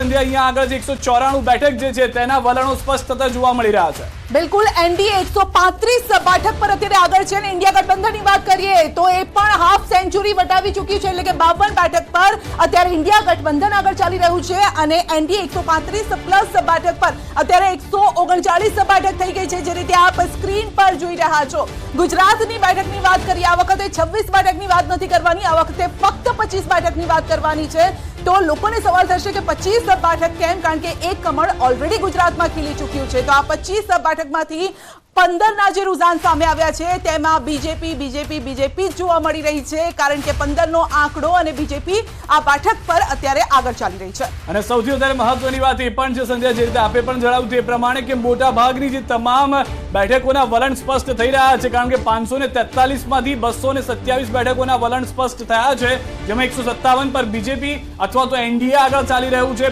સંધ્યા અહીંયા આગળ જે 194 બેઠક જે છે તેના વલણો સ્પષ્ટ થતા જોવા મળી રહ્યા છે। બિલકુલ, એનડીએ 135 બેઠક પર અત્યારે આગળ છે અને ઇન્ડિયા ગઠબંધનની વાત કરીએ તો એ પણ હાફ સેન્ચુરી વટાવી ચૂક્યું છે, એટલે કે 52 બેઠક પર અત્યારે ઇન્ડિયા ગઠબંધન આગળ ચાલી રહ્યું છે અને એનડીએ 135 પ્લસ બેઠક પર અત્યારે 139 બેઠક થઈ ગઈ છે। જે રીતે આપ સ્ક્રીન પર જોઈ રહ્યા છો, ગુજરાતની બેઠકની વાત કરીએ, આ વખતે 26 બેઠકની વાત નથી કરવાની, આ વખતે ફક્ત 25 બેઠકની વાત કરવાની છે। તો લોકોને સવાલ થશે કે 25 બેઠક કેમ? કારણ કે એક કમળ ઓલરેડી ગુજરાતમાં ખીલી ચૂક્યું છે। તો આ 25 બેઠકમાંથી 15ના જે રુઝાન સામે આવ્યા છે તેમાં બીજેપી જોવા મળી રહી છે, કારણ કે 15નો આંકડો અને બીજેપી આ બેઠક પર અત્યારે આગળ ચાલી રહી છે। અને સૌથી વધારે મહત્વની વાત એ પણ છે સંધ્યા, જે રીતે આપે પણ જણાવ્યું તે પ્રમાણે કે મોટા ભાગની જે તમામ બેઠકોના વલણ સ્પષ્ટ થઈ રહ્યા છે, કારણ કે 543 માંથી 227 બેઠકોના વલણ સ્પષ્ટ થયા છે, જેમાં 157 પર બીજેપી અથવા તો એનડીએ આગળ ચાલી રહ્યું છે।